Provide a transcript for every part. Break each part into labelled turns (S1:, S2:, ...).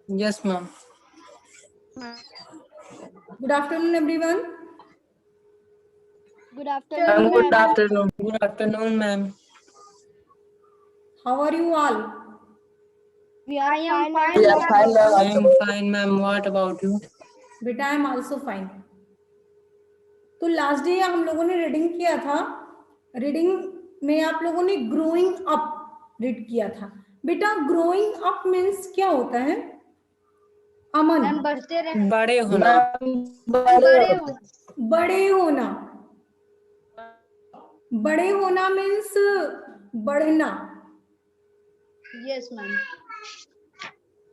S1: Yes, ma'am.
S2: Good afternoon, everyone.
S3: Good
S1: Ma'am,
S3: afternoon,
S1: good
S3: ma'am.
S1: afternoon. Good afternoon, ma'am.
S2: How are you all?
S3: We are fine, ma'am.
S4: We are
S3: What
S4: fine,
S3: about
S4: ma'am.
S1: I
S3: you?
S1: am fine, ma'am. What about you?
S2: बेटा I am also fine. तो last day हम लोगों ने reading किया था। Reading में आप लोगों ने ग्रोइंग अप रीड किया था। बेटा ग्रोइंग अप मीन्स क्या होता है? अमन,
S3: मैम बढ़ते रहे।
S1: बड़े होना।
S3: बड़े हो।
S2: बड़े होना। बड़े होना मीन्स बढ़ना।
S3: Yes ma'am.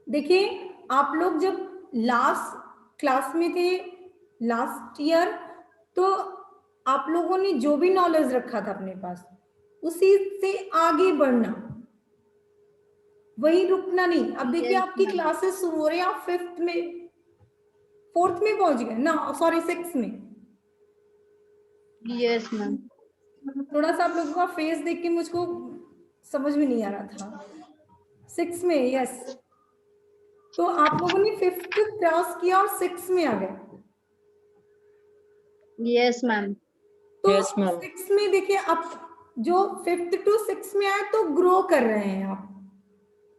S2: देखिए आप लोग जब लास्ट क्लास में थे लास्ट ईयर, तो आप लोगों ने जो भी नॉलेज रखा था अपने पास उसी से आगे बढ़ना, वही रुकना नहीं। अब देखिए
S3: Yes,
S2: आपकी
S3: ma'am.
S2: क्लासेस शुरू हो रही है, आप 5th में 4th में पहुंच गए ना, सॉरी 6th में।
S3: Yes ma'am.
S2: थोड़ा सा आप लोगों का फेस देख के मुझको समझ में नहीं आ रहा था। 6 में, यस। तो आप लोगों ने 5th क्रॉस किया और 6 में आ गए।
S3: Yes ma'am.
S2: तो
S1: Yes, ma'am.
S2: 6 में देखिए आप जो 5th to 6 में आए तो ग्रो कर रहे हैं, आप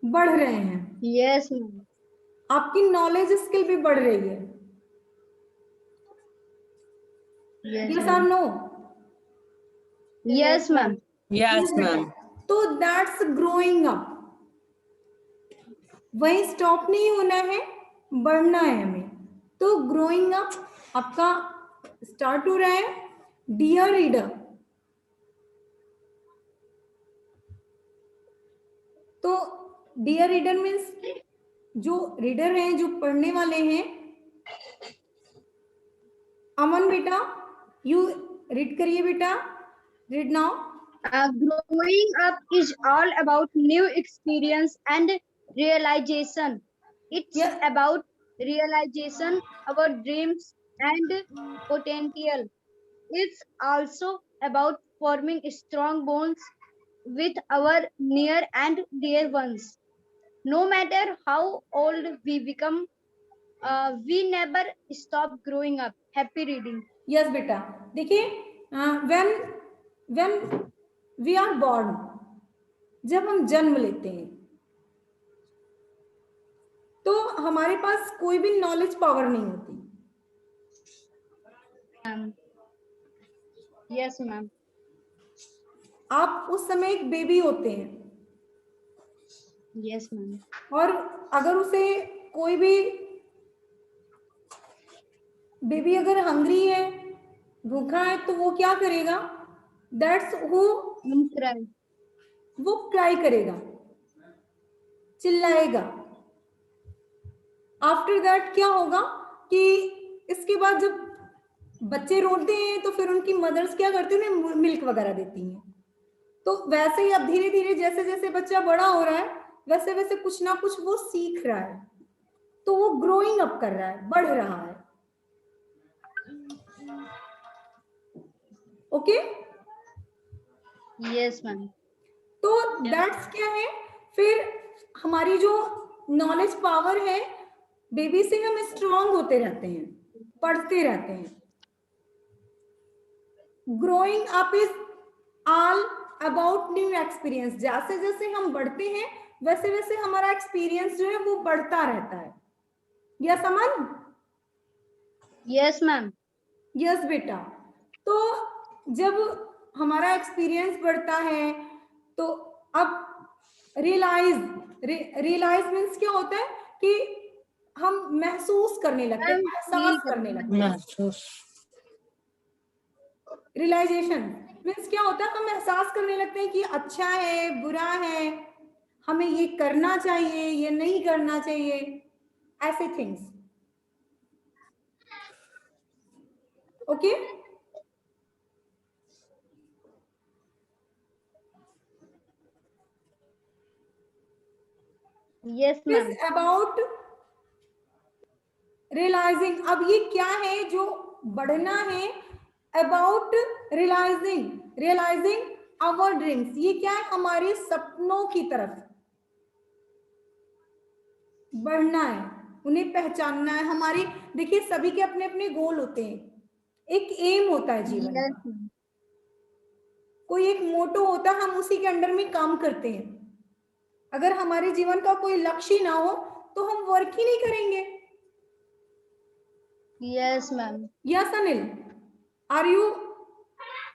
S2: बढ़ रहे हैं,
S3: यस मैम।
S2: आपकी नॉलेज स्किल भी बढ़ रही है।
S3: यस
S2: यस और no?
S3: Yes ma'am.
S1: Yes, ma'am.
S2: तो दैट्स ग्रोइंग अप। वही स्टॉप नहीं होना है, बढ़ना है हमें। तो ग्रोइंग अप आपका स्टार्ट हो रहा है। डियर रीडर, तो डियर रीडर मीन्स जो रीडर हैं, जो पढ़ने वाले हैं। अमन बेटा यू रीड करिए बेटा, read now.
S3: Growing up is all about new experience and realization. It's
S2: Yes.
S3: about realization, our dreams and potential. It's also about forming strong bonds with our near and dear ones. No matter how old we become, we never stop growing up. Happy reading.
S2: Yes बेटा, देखिए when when we are born, जब हम जन्म लेते हैं तो हमारे पास कोई भी नॉलेज पावर नहीं होती।
S3: Yes, ma'am.
S2: आप उस समय एक बेबी होते हैं,
S3: Yes, ma'am.
S2: और अगर उसे कोई भी बेबी अगर हंग्री है, भूखा है, तो वो क्या करेगा? That's
S3: Cry.
S2: वो क्राई करेगा, चिल्लाएगा। आफ्टर दैट क्या होगा कि इसके बाद जब बच्चे रोते हैं तो फिर उनकी मदर्स क्या करती हैं? उन्हें मिल्क वगैरह देती हैं। तो वैसे ही अब धीरे धीरे जैसे जैसे बच्चा बड़ा हो रहा है, वैसे वैसे कुछ ना कुछ वो सीख रहा है, तो वो ग्रोइंग अप कर रहा है, बढ़ रहा है। ओके?
S3: Yes, ma'am.
S2: तो दैट्स क्या है? फिर हमारी जो नॉलेज पावर है, बेबी से हम स्ट्रांग होते रहते हैं, पढ़ते रहते हैं। Growing up is all about new experience. जैसे जैसे हम बढ़ते हैं वैसे वैसे हमारा एक्सपीरियंस जो है वो बढ़ता रहता है। यस अमन?
S3: Yes, ma'am.
S2: यस बेटा। तो जब हमारा एक्सपीरियंस बढ़ता है तो अब रियलाइज मीन्स क्या होता है कि हम महसूस करने लगते हैं, एहसास करने लगते हैं।
S1: महसूस।
S2: रियलाइजेशन मीन्स क्या होता है? हम एहसास करने लगते हैं कि अच्छा है, बुरा है, हमें ये करना चाहिए, ये नहीं करना चाहिए, ऐसे things. Okay?
S3: Yes, ma'am.
S2: Is about realising. अब ये क्या है जो बढ़ना है? About realising our dreams. ये क्या है? हमारे सपनों की तरफ। बढ़ना है, उन्हें पहचानना है। हमारे देखिए सभी के अपने अपने गोल होते हैं, एक एम होता है जीवन
S3: Yes,
S2: का,
S3: ma'am.
S2: कोई एक मोटो होता है, हम उसी के अंडर में काम करते हैं। अगर हमारे जीवन का कोई लक्ष्य ना हो तो हम वर्क ही नहीं करेंगे।
S3: Yes, ma'am.
S2: Yes Anil, are you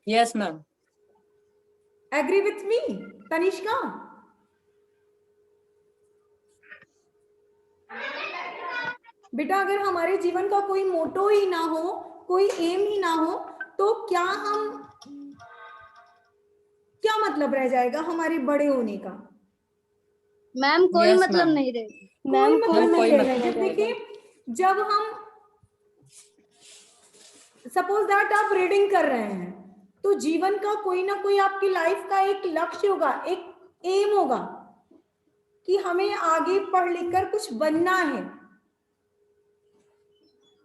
S1: Yes, ma'am.
S2: Agree with me? Tanishka, बेटा अगर हमारे जीवन का कोई मोटो ही ना हो, कोई एम ही ना हो, तो क्या मतलब रह जाएगा हमारे बड़े होने का?
S3: मैम कोई
S1: Yes,
S3: मतलब
S1: ma'am.
S3: नहीं रहेगा।
S2: कोई मतलब
S1: कोई
S2: नहीं
S1: मतलब
S2: रहेगा। जब देखिए, जब हम सपोज दैट आप रीडिंग कर रहे हैं, तो जीवन का कोई ना कोई आपकी लाइफ का एक लक्ष्य होगा, एक एम होगा कि हमें आगे पढ़ लिख कर कुछ बनना है।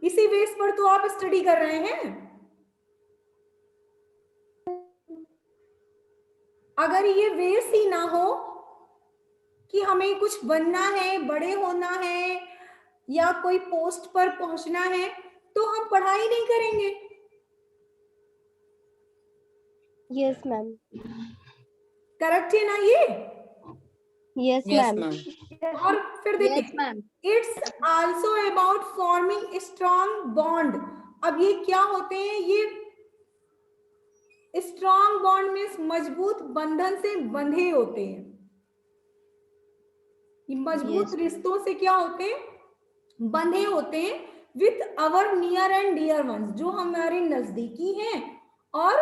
S2: इसी बेस पर तो आप स्टडी कर रहे हैं। अगर ये बेस ही ना हो कि हमें कुछ बनना है, बड़े होना है या कोई पोस्ट पर पहुंचना है, तो हम पढ़ाई नहीं करेंगे।
S4: Yes, ma'am.
S2: करेक्ट है ना ये?
S4: Yes,
S1: Yes,
S4: ma'am.
S1: ma'am.
S2: और फिर
S3: Yes,
S2: देखिए,
S3: ma'am.
S2: It's also about forming strong bond. अब ये क्या होते हैं? ये स्ट्रॉन्ग बॉन्ड मीन्स मजबूत बंधन से बंधे होते हैं। ये मजबूत
S3: Yes.
S2: रिश्तों से क्या होते हैं? बंधे होते हैं with our near and dear ones, जो हमारे नजदीकी हैं, और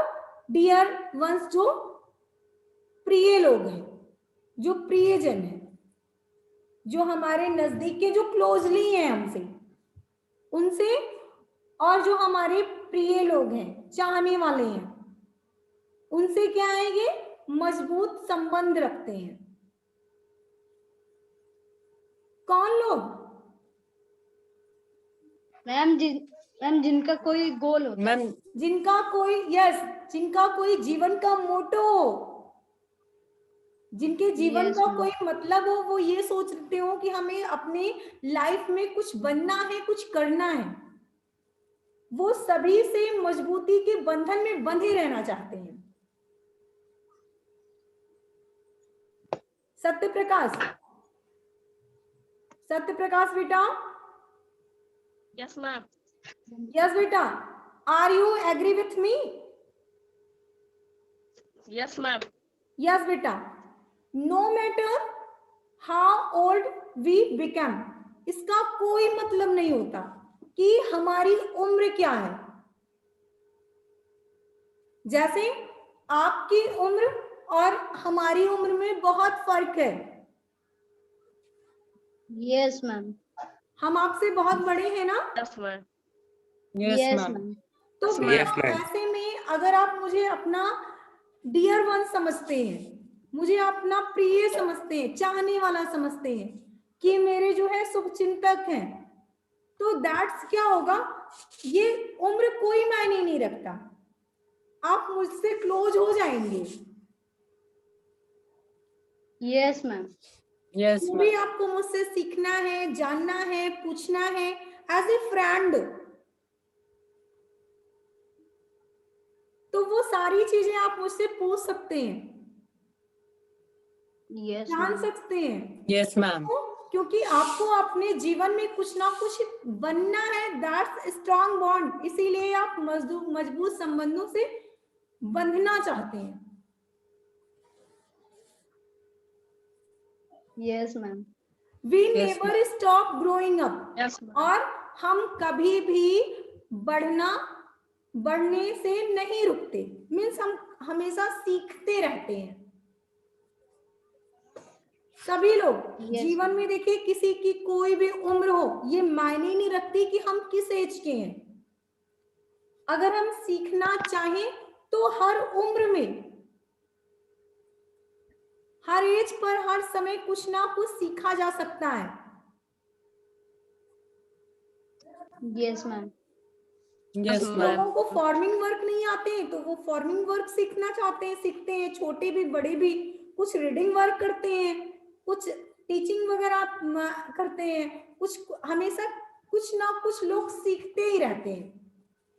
S2: डियर वंस जो प्रिय लोग हैं, जो प्रियजन है, जो हमारे नजदीक के, जो क्लोजली हैं हमसे, उनसे, और जो हमारे प्रिय लोग हैं, चाहने वाले हैं, उनसे क्या है, ये मजबूत संबंध रखते हैं। कौन लोग?
S3: मैम जिनका कोई गोल होता है।
S1: Ma'am,
S2: जिनका कोई, यस, जिनका कोई जीवन का मोटो हो, जिनके जीवन
S3: Yes,
S2: का
S3: ma'am.
S2: कोई मतलब हो, वो ये सोचते हो कि हमें अपने लाइफ में कुछ बनना है, कुछ करना है, वो सभी से मजबूती के बंधन में बंधे रहना चाहते हैं। सत्य प्रकाश, सत्य प्रकाश बेटा,
S4: Yes, ma'am.
S2: यस बेटा, are you agree with me?
S4: Yes, ma'am.
S2: Yes बेटा, no matter how old we become, इसका कोई मतलब नहीं होता कि हमारी उम्र क्या है। जैसे आपकी उम्र और हमारी उम्र में बहुत फर्क है।
S3: Yes, ma'am.
S2: हम आपसे बहुत बड़े हैं ना?
S4: Yes, ma'am.
S1: yes,
S3: Yes,
S1: ma'am.
S3: ma'am.
S2: तो
S4: Yes,
S2: बेटा ऐसे में अगर आप मुझे अपना डियर वन समझते हैं, मुझे अपना प्रिय समझते हैं, चाहने वाला समझते हैं, कि मेरे जो है शुभचिंतक हैं, तो दैट्स क्या होगा, ये उम्र कोई मायने नहीं रखता, आप मुझसे क्लोज हो जाएंगे।
S3: Yes, ma'am.
S1: Yes,
S2: जो
S1: ma'am.
S2: भी आपको मुझसे सीखना है, जानना है, पूछना है, एज ए फ्रेंड, तो वो सारी चीजें आप मुझसे पूछ सकते हैं,
S3: Yes,
S2: जान
S3: ma'am.
S2: सकते हैं।
S1: Yes, ma'am.
S2: क्योंकि आपको अपने जीवन में कुछ ना कुछ बनना है, दैट्स स्ट्रॉन्ग बॉन्ड, इसीलिए आप मजबूत संबंधों से बंधना चाहते हैं।
S3: Yes, ma'am.
S2: We
S1: Yes,
S2: never stop growing up,
S4: Yes, ma'am.
S2: और हम कभी भी बढ़ने से नहीं रुकते, मीन्स हम हमेशा सीखते रहते हैं। सभी लोग
S3: Yes.
S2: जीवन में देखिए, किसी की कोई भी उम्र हो, ये मायने नहीं रखती कि हम किस एज के हैं। अगर हम सीखना चाहें तो हर उम्र में, हर एज पर, हर समय कुछ ना कुछ सीखा जा सकता है।
S3: Yes, ma'am.
S1: Yes,
S4: Yes,
S1: ma'am.
S4: ma'am.
S2: लोगों को फार्मिंग वर्क नहीं आते हैं तो वो फार्मिंग वर्क सीखना चाहते हैं, सीखते हैं, छोटे भी बड़े भी, कुछ रीडिंग वर्क करते हैं, कुछ टीचिंग वगैरह आप करते हैं, कुछ हमेशा कुछ ना कुछ लोग सीखते ही रहते हैं।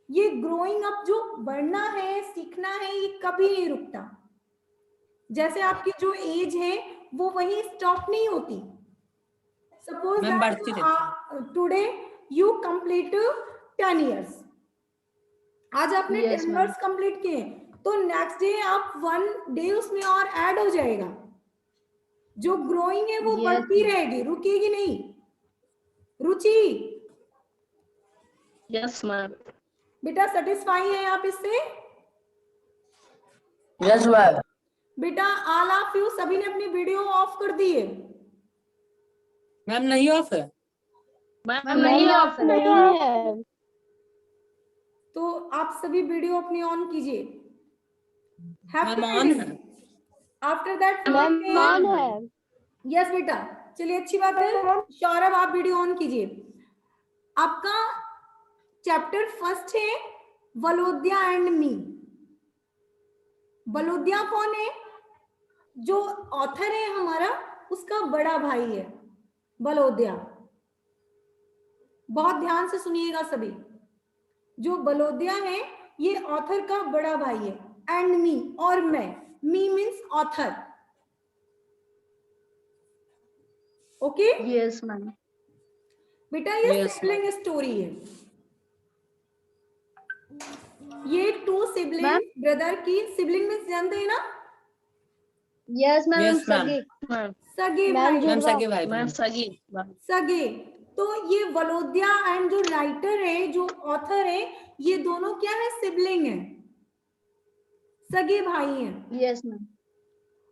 S2: ये ग्रोइंग अप जो बढ़ना है, सीखना है, ये कभी नहीं रुकता। जैसे आपकी जो एज है वो वही स्टॉप नहीं होती। सपोज
S1: मैम बढ़ती रहती है।
S2: टुडे यू कंप्लीट 10 years, आज आपने
S3: Yes,
S2: 10
S3: ma'am.
S2: years कंप्लीट किए, तो नेक्स्ट डे आप 1 day उसमें और ऐड हो जाएगा। जो ग्रोइंग है वो
S3: Yes,
S2: बढ़ती
S3: ma'am.
S2: रहेगी, रुकेगी नहीं। रुचि
S4: Yes, ma'am.
S2: बेटा सेटिस्फाई है आप इससे?
S1: Yes ma'am.
S2: बेटा ऑल ऑफ यू सभी ने अपनी वीडियो ऑफ कर दी है?
S1: मैम नहीं ऑफ है।
S4: मैम
S3: Ma'am,
S4: नहीं
S3: नहीं
S4: ऑफ
S3: off
S4: है।
S3: है।
S4: मैम।
S5: है।
S2: तो आप सभी वीडियो अपनी ऑन कीजिए।
S1: मैम ऑन है।
S2: आफ्टर दैट
S5: मैम ऑन है।
S2: यस बेटा, चलिए अच्छी बात है। सौरभ आप वीडियो ऑन कीजिए। आपका चैप्टर फर्स्ट है वलोद्या एंड मी। वलोद्या कौन है? जो ऑथर है हमारा, उसका बड़ा भाई है वलोद्या। बहुत ध्यान से सुनिएगा सभी। जो वलोद्या है ये ऑथर का बड़ा भाई है। एंड मी, और मैं, मी means author. Okay
S3: Yes, ma'am.
S2: बेटा, ये
S1: Yes,
S2: सिबलिंग स्टोरी है। ये 2 सिबलिंग
S3: Ma'am?
S2: ब्रदर की, सिबलिंग मीन्स जानते हैं ना,
S3: Yes, ma'am.
S1: Yes, ma'am.
S3: सगे।
S4: मैम
S2: सगे
S5: मैम
S2: भाई,
S1: मैम
S5: जुड़वा।
S1: सगे भाई
S4: मैम
S1: बहन।
S4: सगी। मैम
S2: सगे। तो ये वलोद्या एंड जो राइटर है, जो ऑथर है, ये दोनों क्या है? सिबलिंग है, सगे भाई हैं।
S3: Yes, ma'am.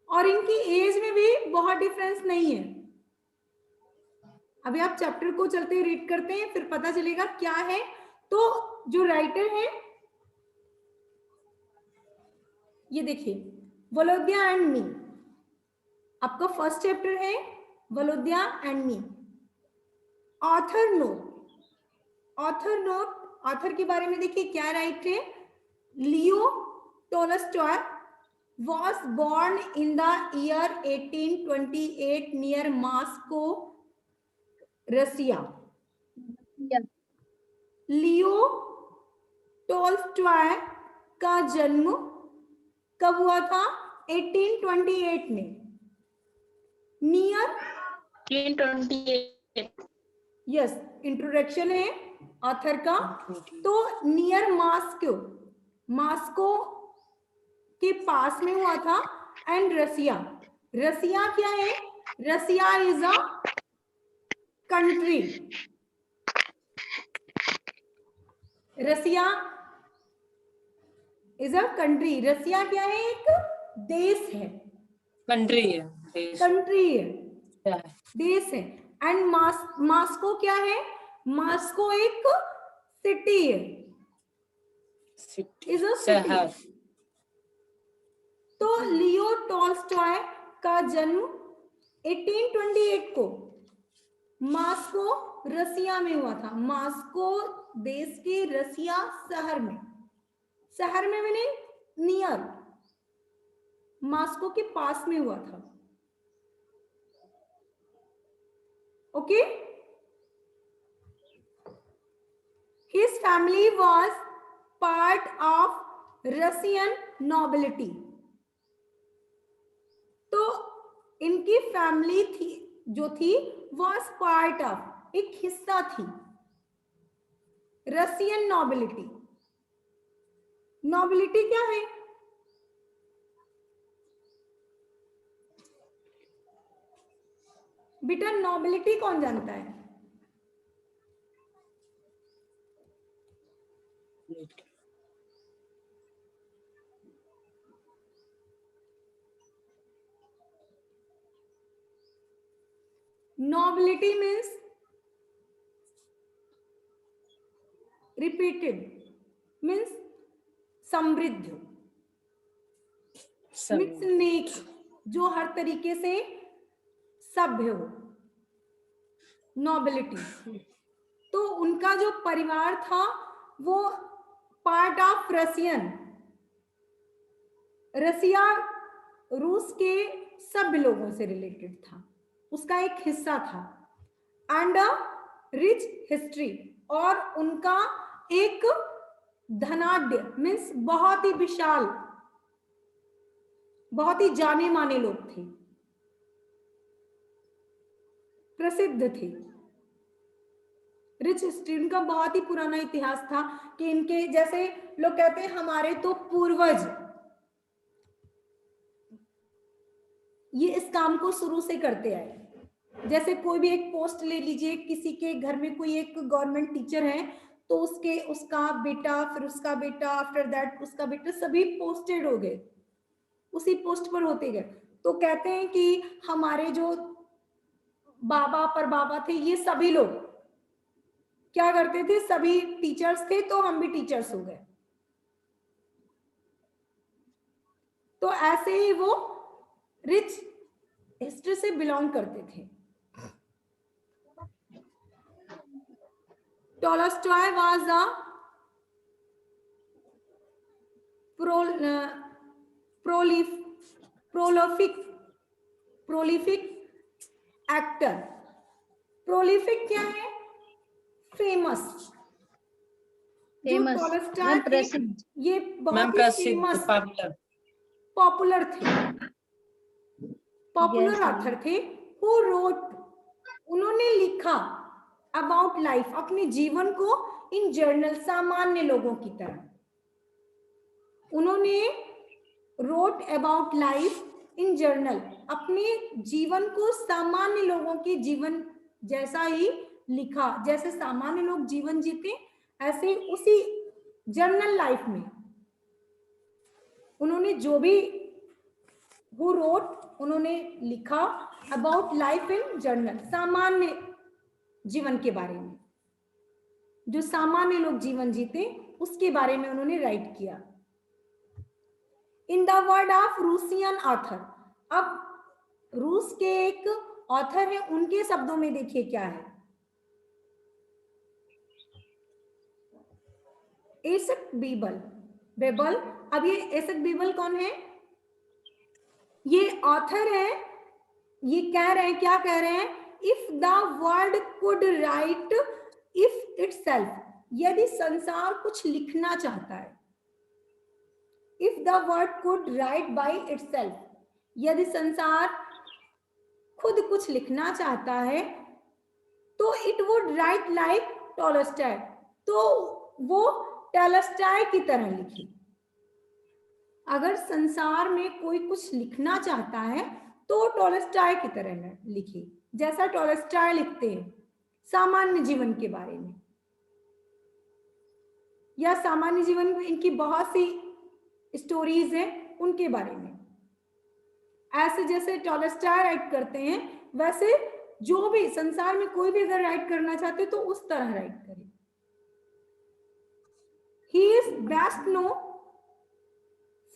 S2: और इनकी एज में भी बहुत डिफरेंस नहीं है। अभी आप चैप्टर को चलते रीड करते हैं, फिर पता चलेगा क्या है। तो जो राइटर है, ये देखिए, वलोद्या एंड मी। आपका फर्स्ट चैप्टर है Volodya and me. Author note, author note, author के बारे में देखिए क्या राइट है। Leo Tolstoy was born in the year 1828 near Moscow, Russia.
S3: Yeah.
S2: Leo Tolstoy का जन्म कब हुआ था? 1828 में। नियर,
S4: 28।
S2: यस, इंट्रोडक्शन है ऑथर का। तो नियर मॉस्को, मॉस्को के पास में हुआ था। एंड रसिया, रसिया क्या है? Russia is a country. Russia is a country. Russia क्या है? एक देश है,
S1: कंट्री है, देश
S2: कंट्री है,
S1: क्या है?
S2: देश है। एंड मॉस्को क्या है? मॉस्को एक सिटी है,
S1: सिटी,
S2: इज अ
S1: शहर।
S2: सिटी। तो लियो टॉल्स्टॉय का जन्म 1828 को मॉस्को रसिया में हुआ था। मॉस्को देश के रसिया शहर में, शहर में मैंने नियर, मॉस्को के पास में हुआ था। Okay. His family was part of Russian nobility. तो इनकी फैमिली थी, जो थी, वॉज पार्ट ऑफ, एक हिस्सा थी रसियन नोबिलिटी। नोबिलिटी क्या है? बेटा नोबिलिटी कौन जानता है? Nobility means repeated, means समृद्ध, means नेक, जो हर तरीके से सभ्य हो, नोबिलिटी। तो उनका जो परिवार था वो पार्ट ऑफ रसियन, रसिया रूस के सभ्य लोगों से रिलेटेड था। उसका एक हिस्सा था, एंड अ रिच हिस्ट्री, और उनका एक धनाढ्य मीन्स बहुत ही विशाल, बहुत ही जाने माने लोग थे, प्रसिद्ध थे। रिच हिस्ट्री, उनका बहुत ही पुराना इतिहास था कि इनके जैसे लोग कहते हैं हमारे तो पूर्वज ये इस काम को शुरू से करते आए। जैसे कोई भी एक पोस्ट ले लीजिए, किसी के घर में कोई एक गवर्नमेंट टीचर है तो उसका बेटा, फिर उसका बेटा, आफ्टर दैट उसका बेटा, सभी पोस्टेड हो गए, उसी पोस्ट पर होते गए। तो कहते हैं कि हमारे जो बाबा पर बाबा थे, ये सभी लोग क्या करते थे, सभी टीचर्स थे, तो हम भी टीचर्स हो गए। तो ऐसे ही वो रिच हिस्ट्री से बिलोंग करते थे। Tolstoy was a prolific actor. Prolific क्या है? फेमस। जो
S3: फेमस
S2: टॉलस्टॉय
S3: मैम,
S2: थे,
S3: प्रसिद्ध।
S2: ये
S1: मैम
S2: बहुत ही
S1: प्रसिद्ध,
S2: फेमस,
S1: पॉपुलर।
S2: पॉपुलर थे, पॉपुलर
S3: Yes,
S2: ऑथर थे। हु रोट, उन्होंने लिखा अबाउट लाइफ, अपने जीवन को इन जर्नल, सामान्य लोगों की तरह। उन्होंने wrote about life in journal, अपने जीवन को सामान्य लोगों के जीवन जैसा ही लिखा, जैसे सामान्य लोग जीवन जीते ऐसे उसी जर्नल लाइफ में उन्होंने जो भी हु रोट, उन्होंने लिखा अबाउट लाइफ इन जर्नल, सामान्य जीवन के बारे में, जो सामान्य लोग जीवन जीते उसके बारे में उन्होंने राइट किया। In the word of Russian author, अब रूस के एक ऑथर है, उनके शब्दों में देखिए क्या है। एसक बेबल। अब ये एसक बेबल कौन है? ये ऑथर है। ये कह रहे हैं, क्या कह रहे हैं? If the world could write if itself, यदि संसार कुछ लिखना चाहता है, if the world could write by itself, यदि संसार खुद कुछ लिखना चाहता है तो it would write like Tolstoy, तो वो टॉलस्टॉय की तरह लिखे। अगर संसार में कोई कुछ लिखना चाहता है तो टॉलस्टॉय की तरह लिखे, जैसा टॉलस्टॉय लिखते हैं सामान्य जीवन के बारे में, या सामान्य जीवन में इनकी बहुत सी स्टोरीज हैं उनके बारे में। ऐसे जैसे टॉलस्टॉय राइट करते हैं, वैसे जो भी संसार में कोई भी अगर राइट करना चाहते तो उस तरह राइट करें। He is best know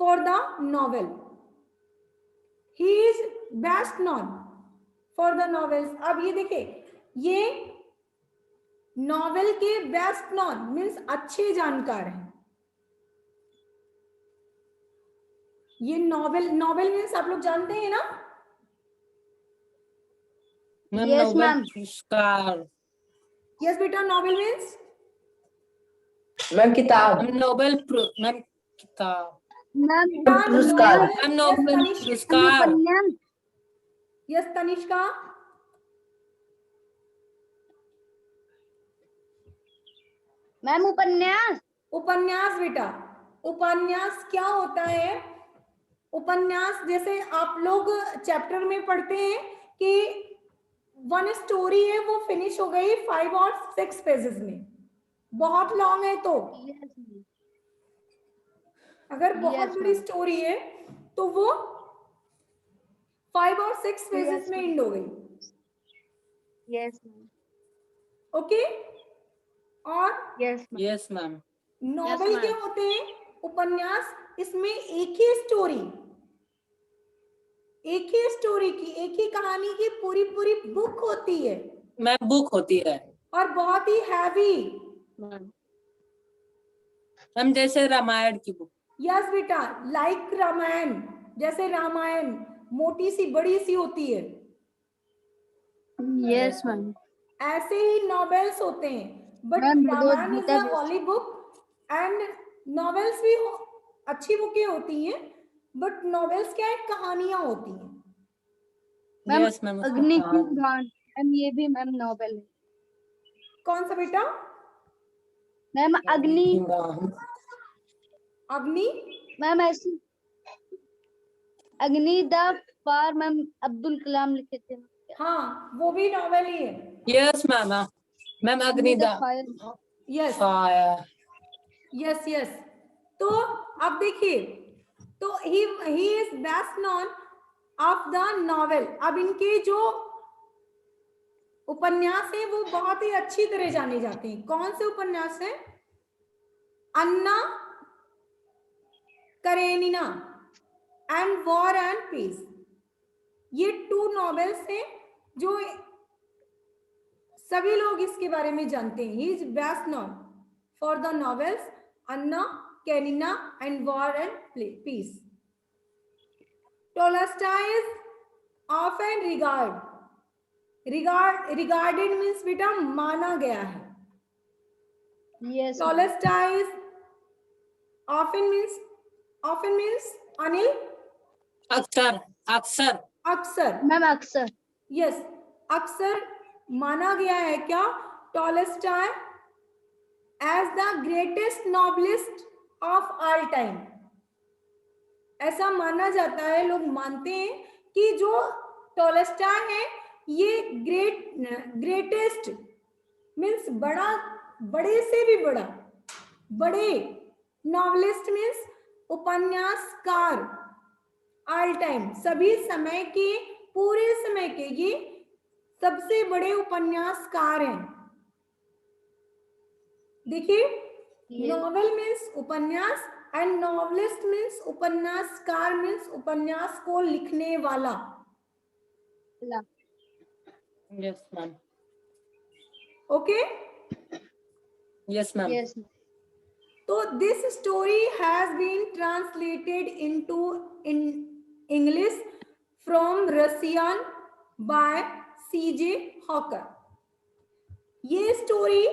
S2: for the novel, he is best known for the novels. अब ये देखिए, ये नॉवेल के बेस्ट नॉन मीन्स अच्छे जानकार हैं। ये नॉवेल मीन्स आप लोग जानते हैं ना?
S1: Ma'am
S3: Yes,
S1: Nobel
S3: ma'am.
S1: पुरस्कार।
S2: यस बेटा, नॉवेल मीन्स
S5: मैम किताब।
S1: मैम किताब।
S3: मैम,
S5: पुरस्कार।
S1: मैम नोबेल पुरस्कार।
S3: उपन्यास।
S2: यस तनिष्का।
S3: मैम, उपन्यास।
S2: उपन्यास बेटा, उपन्यास क्या होता है? उपन्यास जैसे आप लोग चैप्टर में पढ़ते हैं कि वन स्टोरी है वो फिनिश हो गई 5 और 6 पेजेस में, बहुत लॉन्ग है तो
S3: Yes, ma'am.
S2: अगर बहुत
S3: Yes,
S2: बड़ी
S3: ma'am.
S2: स्टोरी है तो वो 5 और 6 पेजेस
S3: Yes,
S2: में
S3: ma'am.
S2: एंड हो गई।
S3: Yes, ma'am.
S2: ओके। और
S3: Yes, ma'am.
S1: Yes ma'am.
S2: Novel
S4: ma'am.
S2: क्या होते हैं? उपन्यास, इसमें एक ही स्टोरी, एक ही स्टोरी की, एक ही कहानी की पूरी पूरी बुक होती है,
S1: मैम बुक होती है
S2: और बहुत ही हैवी।
S4: मैम।
S1: मैम, जैसे रामायण की बुक।
S2: यस बेटा, लाइक रामायण, जैसे रामायण मोटी सी बड़ी सी होती है,
S3: Yes, ma'am.
S2: ऐसे ही नॉवेल्स होते हैं, but
S3: Ma'am,
S2: Ramayana is
S3: Bhagavad
S2: a
S3: Gita
S2: holy book and novels भी अच्छी बुकें होती हैं, बट नॉवेल्स क्या है, कहानियां होती हैं।
S3: मैम
S1: यस मैम
S3: अग्नि की उड़ान, मैम ये भी मैम नॉवेल है।
S2: कौन सा बेटा?
S3: मैम अग्नि,
S2: अग्नि?
S3: मैम ऐसी Agni the far ma'am Abdul Kalam लिखे थे।
S2: हाँ, वो भी नॉवेल ही है।
S1: यस मैम मैम अग्निदा
S3: fire.
S2: Yes
S1: fire
S2: yes yes. तो अब देखिए, तो he is best known of the novel. अब इनके जो उपन्यास है वो बहुत ही अच्छी तरह जाने जाते हैं। कौन से उपन्यास है? अन्ना Karenina and war and piece, ये 2 नॉवेल्स हैं जो सभी लोग इसके बारे में जानते हैं। He is best known for the novels Anna Karenina and war and peace. Tolstoy is often regarded means बेटा माना गया है।
S3: यस
S2: Tolstoy is often means Anil?
S1: अक्सर अक्सर
S2: अक्सर।
S3: मैम अक्सर।
S2: यस, अक्सर माना गया है क्या Tolstoy as the greatest novelist of all time। ऐसा माना जाता है, लोग मानते हैं कि जो टॉलस्टॉय है ये ग्रेटेस्ट मीन्स बड़ा, बड़े से भी बड़ा, बड़े नॉवलिस्ट मीन्स उपन्यासकार ऑल टाइम, सभी समय के, पूरे समय के ये सबसे बड़े उपन्यासकार हैं। देखिए, नॉवेल मीन्स उपन्यास एंड नॉवलिस्ट मीन्स उपन्यासकार मीन्स उपन्यास को लिखने वाला।
S1: Yes ma'am
S2: okay
S1: yes ma'am
S3: yes
S2: तो this story has been translated into English from Russian by C J Hawker. ये स्टोरी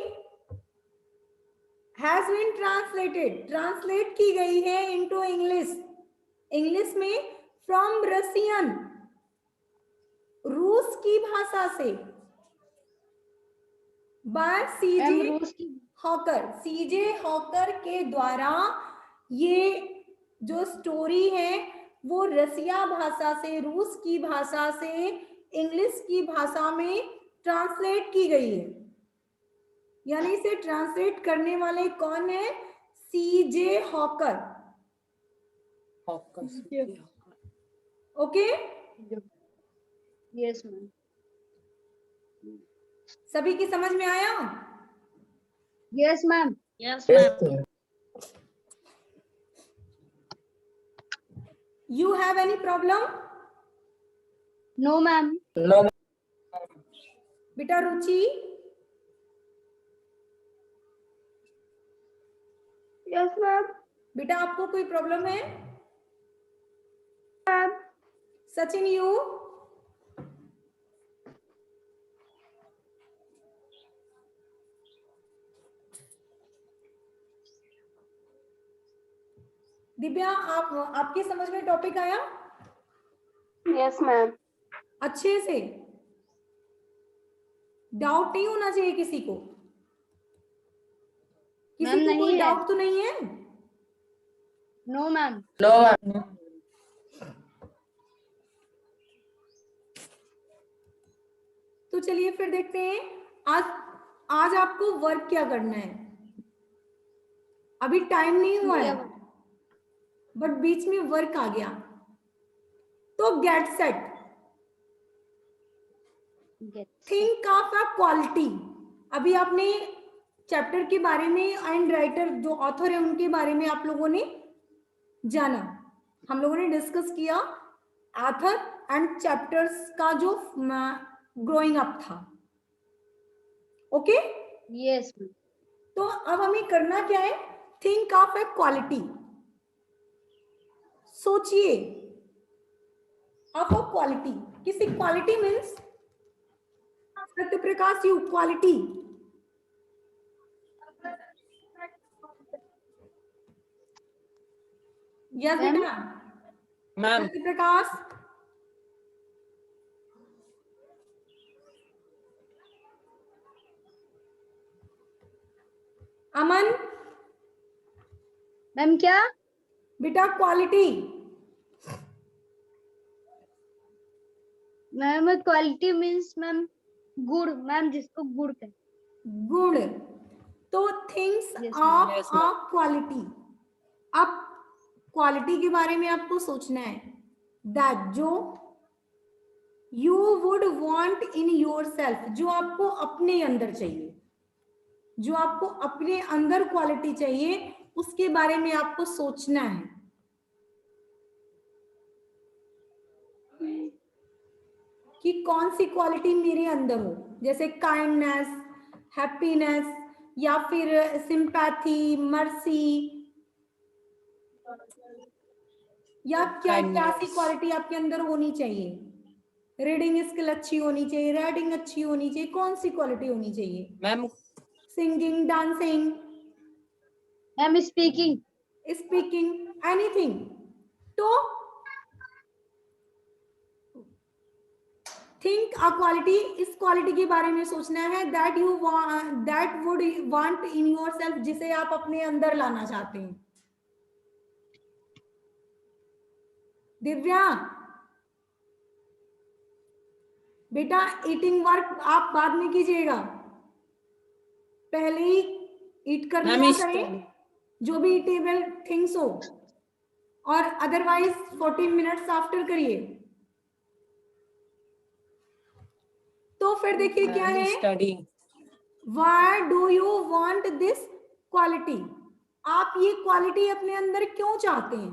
S2: हैज बीन ट्रांसलेट की गई है इनटू इंग्लिश में फ्रॉम रशियन, रूस की भाषा से, बाय सीजे हॉकर के द्वारा। ये जो स्टोरी है वो रसिया भाषा से, रूस की भाषा से इंग्लिश की भाषा में ट्रांसलेट की गई है। यानी इसे ट्रांसलेट करने वाले कौन है? C J Hawker. Okay,
S3: yes ma'am.
S2: सभी की समझ में आया?
S3: Yes ma'am.
S4: Yes
S5: Yes,
S4: ma'am.
S5: ma'am.
S2: You have any problem?
S3: No ma'am.
S5: No,
S2: बेटा रुचि?
S3: Yes ma'am.
S2: बेटा आपको कोई प्रॉब्लम है? सचिन यू? दिव्या, आपकी समझ में टॉपिक आया?
S3: Yes ma'am.
S2: अच्छे से, डाउट नहीं होना चाहिए किसी को।
S3: मैम,
S2: किसी को
S3: नहीं
S2: कोई
S3: है।
S2: डाउट तो नहीं है?
S3: No ma'am.
S5: no, ma'am.
S2: तो चलिए फिर देखते हैं आज आपको वर्क क्या करना है। अभी टाइम नहीं हुआ है, बट बीच में वर्क आ गया, तो get set, think of a quality. अभी आपने चैप्टर के बारे में एंड राइटर जो ऑथर है उनके बारे में आप लोगों ने जाना। हम लोगों ने डिस्कस किया ऑथर एंड चैप्टर्स का जो ग्रोइंग अप था। Okay,
S3: yes ma'am.
S2: तो अब हमें करना क्या है? Think of A quality. सोचिए ऑफ अ क्वालिटी, किसी quality means Satya Prakash you quality. Yes
S3: ma'am?
S2: बेटा।
S1: मैम
S2: सत्य प्रकाश अमन
S3: मैम क्या?
S2: बेटा quality.
S3: Ma'am quality means ma'am गुड़, मैम जिसको गुड़ कहते
S2: गुण। तो things
S3: Yes,
S2: of
S1: Yes,
S2: a
S1: ma'am.
S2: Quality. अब क्वालिटी के बारे में आपको सोचना है दैट जो you would want in your self, जो आपको अपने अंदर चाहिए, जो आपको अपने अंदर क्वालिटी चाहिए, उसके बारे में आपको सोचना है कि कौन सी क्वालिटी मेरे अंदर हो, जैसे काइंडनेस, हैप्पीनेस, या फिर सिंपैथी, मर्सी, या क्या क्या सी
S1: Kindness.
S2: क्वालिटी आपके अंदर होनी चाहिए। रीडिंग स्किल अच्छी होनी चाहिए, राइटिंग अच्छी होनी चाहिए, कौन सी क्वालिटी होनी चाहिए?
S1: Ma'am
S2: singing, dancing,
S3: ma'am speaking.
S2: Speaking, anything. तो थिंक अ क्वालिटी, इस क्वालिटी के बारे में सोचना है that you that would want in your self, जिसे आप अपने अंदर लाना चाहते हैं। दिव्या बेटा ईटिंग वर्क आप बाद में कीजिएगा, पहले ही ईट कर
S1: मैम
S2: लिया
S1: इस
S2: करें जो भी ईटेबल थिंग्स हो, और अदरवाइज 14 मिनट्स आफ्टर करिए। तो फिर देखिए क्या है,
S1: study.
S2: Why do you want this quality? आप ये क्वालिटी अपने अंदर क्यों चाहते हैं?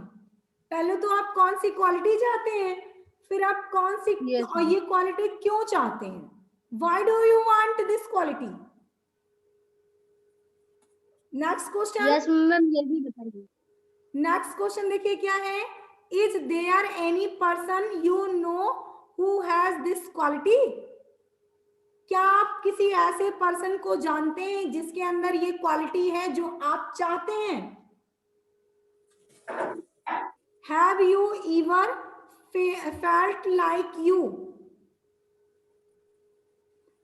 S2: पहले तो आप कौन सी क्वालिटी चाहते हैं, फिर आप कौन सी
S3: Yes,
S2: और ये क्वालिटी क्यों चाहते हैं? Why do you want this quality? Next question.
S3: Yes ma'am ये भी बताइए।
S2: नेक्स्ट क्वेश्चन देखिए क्या है, is there any person you know who has this quality? क्या आप किसी ऐसे पर्सन को जानते हैं जिसके अंदर ये क्वालिटी है जो आप चाहते हैं? Have you ever felt like you?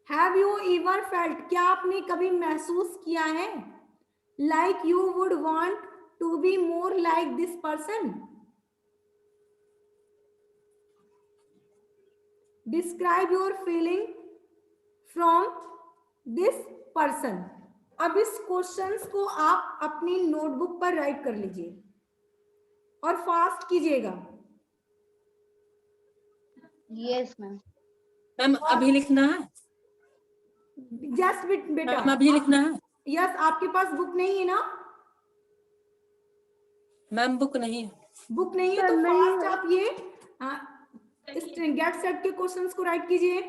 S2: Have you ever felt, क्या आपने कभी महसूस किया है like you would want to be more like this person? Describe your feeling from this person. अब इस क्वेश्चंस को आप अपनी नोटबुक पर राइट कर लीजिए और फास्ट कीजिएगा।
S3: Yes ma'am.
S1: मैम अभी लिखना है?
S2: जस्ट बेटा
S1: मैम अभी लिखना है?
S2: यस, आपके पास बुक नहीं है ना?
S1: मैम बुक नहीं है।
S2: बुक नहीं है तो फास्ट आप ये गेट सेट के क्वेश्चंस को राइट कीजिए।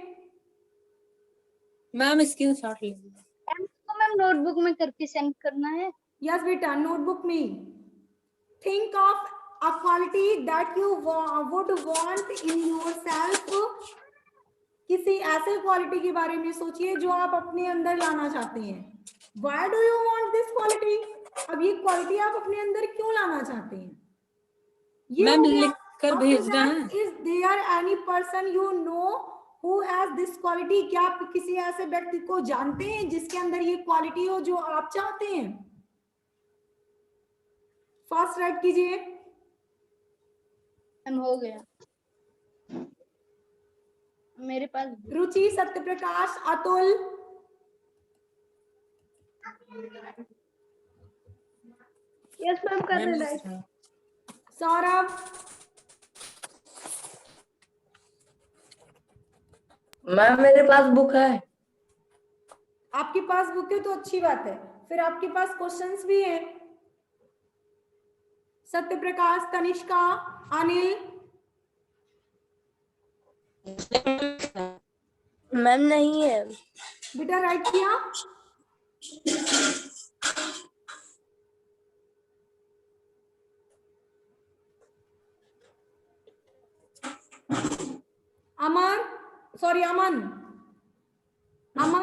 S1: मैम स्क्रीनशॉट ले लीजिए।
S3: तो मैम नोटबुक में करके सेंड करना है।
S2: यस बेटा, नोटबुक में think of a quality that you would want in yourself. किसी ऐसे क्वालिटी के बारे में सोचिए जो आप अपने अंदर लाना चाहते हैं। Why do you want this quality? अब ये क्वालिटी आप अपने अंदर क्यों लाना चाहते हैं? ये
S1: मैम
S2: हो गया।
S1: लिख कर
S2: After
S1: भेजना
S2: that,
S1: है।
S2: is there any person you know who has this quality? क्या आप किसी ऐसे व्यक्ति को जानते हैं जिसके अंदर ये क्वालिटी हो जो आप चाहते हैं? फास्ट राइट कीजिए।
S3: मैम हो गया मेरे पास।
S2: रुचि, सत्य प्रकाश, अतुल,
S3: यस मैम कर
S1: मैम
S3: रहे हैं।
S2: सौरभ,
S5: मैम मेरे पास बुक है।
S2: आपके पास बुक है तो अच्छी बात है, फिर आपके पास क्वेश्चंस भी हैं। सत्य प्रकाश, तनिष्का, अनिल,
S6: मैम नहीं है।
S2: बेटा राइट किया? अमन, सॉरी अमन,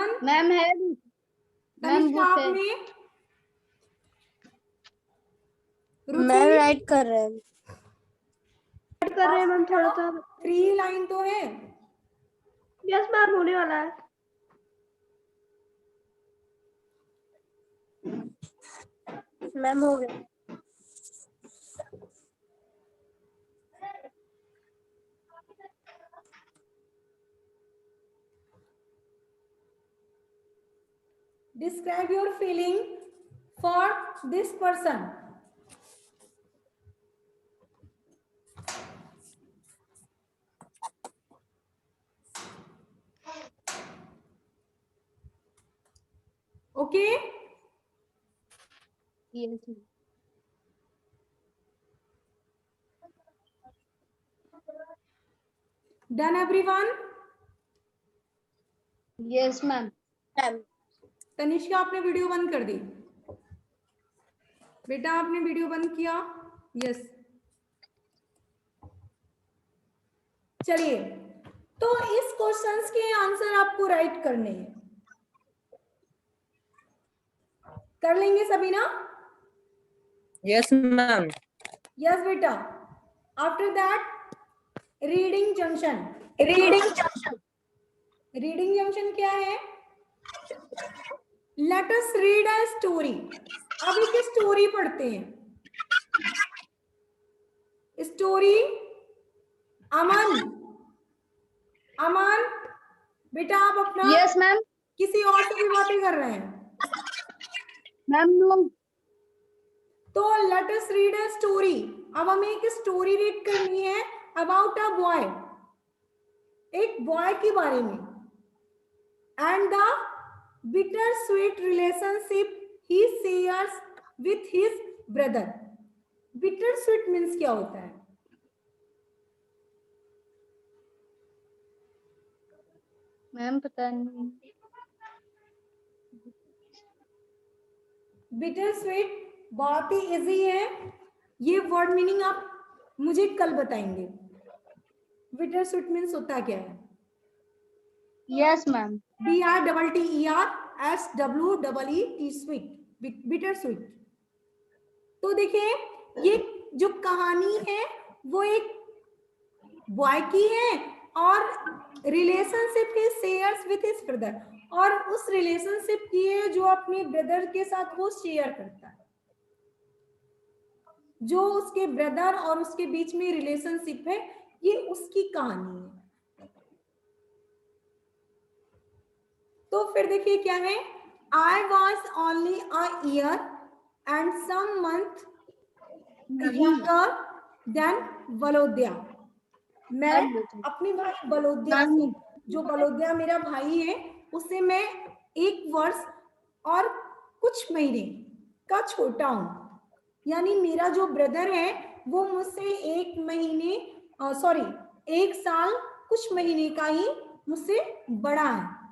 S2: अमन,
S3: मैम है मैम
S2: तनिष्का
S3: बुक है।
S2: आपने,
S6: मैम
S2: रुचि
S6: राइट कर रहे हैं।
S3: कर रहे हैं मैम थोड़ा सा।
S2: 3 लाइन तो है।
S3: यस मैम होने वाला है।
S6: मैम हो गया।
S2: Describe your feeling for this person. Okay?
S3: Yes
S2: Done everyone?
S3: Yes ma'am.
S6: Ma'am
S2: Tanishka आपने वीडियो बंद कर दी? बेटा आपने वीडियो बंद किया? यस। चलिए, तो इस क्वेश्चंस के आंसर आपको राइट करने हैं। कर लेंगे सभी ना?
S1: Yes, ma'am.
S2: यस बेटा। After that reading junction. Reading junction क्या है? Late us read a story. अब एक स्टोरी पढ़ते हैं। स्टोरी। अमन, अमन बेटा आप अपना
S3: यस मैम।
S2: किसी और से भी बातें कर रहे हैं।
S3: Ma'am no.
S2: तो let us read a story. अब हमें एक स्टोरी रीड करनी है अबाउट अ बॉय, एक बॉय के बारे में। And the bitter sweet relationship he shares with his brother. Bitter sweet means क्या होता है?
S3: मैम पता नहीं।
S2: बिटर स्वीट बहुत ही इजी है, ये वर्ड मीनिंग आप मुझे कल बताएंगे। बिटर स्वीट मीन्स होता क्या है?
S3: Yes ma'am.
S2: BITTERSWEET sweet, bitter sweet. तो देखिए ये जो कहानी है वो एक बॉय की है और relationship he shares with his brother, और उस रिलेशनशिप की है जो अपने ब्रदर के साथ वो शेयर करता है। जो उसके ब्रदर और उसके बीच में रिलेशनशिप है, ये उसकी कहानी है। तो फिर देखिए क्या है? I was only a year and some month younger than Valodya. मैं अपने भाई बलोदिया से, जो बलोदिया मेरा भाई है, उससे मैं 1 वर्ष और कुछ महीने का छोटा हूं। यानी मेरा जो ब्रदर है वो मुझसे 1 महीने 1 साल कुछ महीने का ही मुझसे बड़ा है।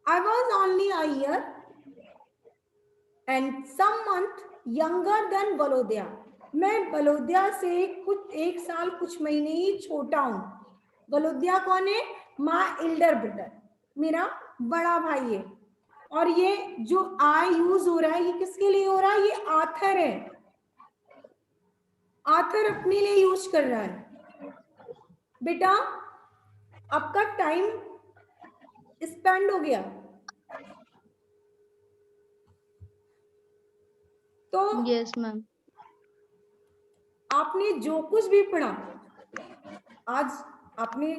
S2: I was only a year and some month younger than Valodya. मैं बलोदिया से कुछ 1 साल कुछ महीने ही छोटा हूं। बलोदिया कौन है? माय एल्डर ब्रदर, मेरा बड़ा भाई है। और ये जो आई यूज हो रहा है ये किसके लिए हो रहा है? ये आथर है, आथर अपने लिए यूज कर रहा है। बेटा आपका टाइम स्पेंड हो गया। तो
S3: यस मैम।
S2: आपने जो कुछ भी पढ़ा आज, आपने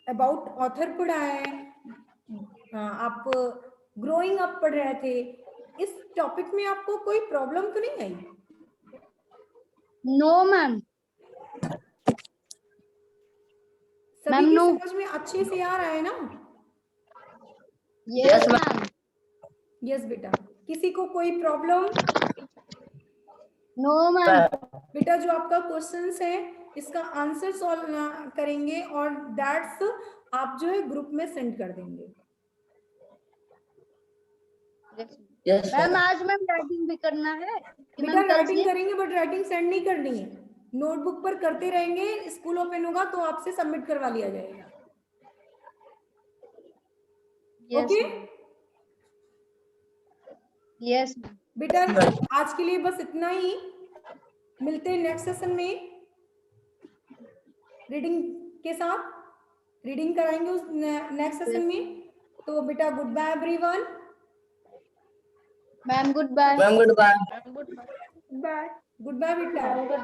S2: अबाउट ऑथर पढ़ा है, आप ग्रोइंग अप पढ़ रहे थे, इस टॉपिक में आपको कोई प्रॉब्लम तो नहीं आई?
S3: No ma'am.
S2: सभी की
S3: no.
S2: समझ में अच्छे से आ रहा है ना?
S3: Yes ma'am.
S2: यस बेटा। किसी को कोई प्रॉब्लम?
S3: No ma'am.
S2: बेटा जो आपका क्वेश्चंस है इसका आंसर सॉल्व करेंगे और दैट्स आप जो है ग्रुप में सेंड कर देंगे।
S5: यस
S3: मैम आज मैम राइटिंग भी करना है।
S2: बेटा राइटिंग करेंगे बट राइटिंग सेंड नहीं करनी है, नोटबुक पर करते रहेंगे। स्कूल ओपन होगा तो आपसे सबमिट करवा लिया जाएगा।
S3: Yes.
S2: Okay
S3: Yes.
S2: बेटा, आज के लिए बस इतना ही। मिलते हैं नेक्स्ट सेशन में रीडिंग के साथ। रीडिंग कराएंगे उस नेक्स्ट सेशन में। तो बेटा goodbye everyone.
S3: Ma'am, goodbye.
S5: Ma'am, goodbye.
S6: Good.
S2: Goodbye बेटा।